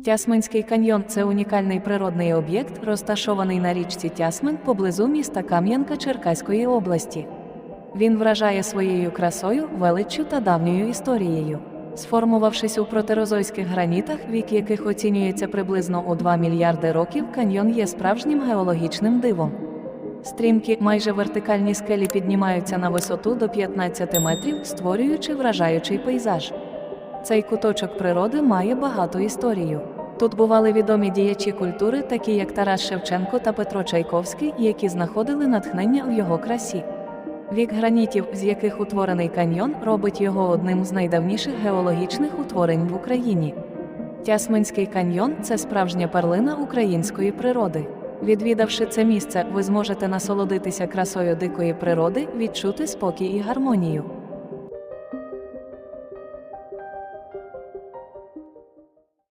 Тясминський каньйон – це унікальний природний об'єкт, розташований на річці Тясмин поблизу міста Кам'янка Черкаської області. Він вражає своєю красою, величчю та давньою історією. Сформувавшись у протерозойських гранітах, вік яких оцінюється приблизно у 2 мільярди років, каньйон є справжнім геологічним дивом. Стрімкі, майже вертикальні скелі піднімаються на висоту до 15 метрів, створюючи вражаючий пейзаж. Цей куточок природи має багату історію. Тут бували відомі діячі культури, такі як Тарас Шевченко та Петро Чайковський, які знаходили натхнення в його красі. Вік гранітів, з яких утворений каньйон, робить його одним з найдавніших геологічних утворень в Україні. Тясминський каньйон – це справжня перлина української природи. Відвідавши це місце, ви зможете насолодитися красою дикої природи, відчути спокій і гармонію.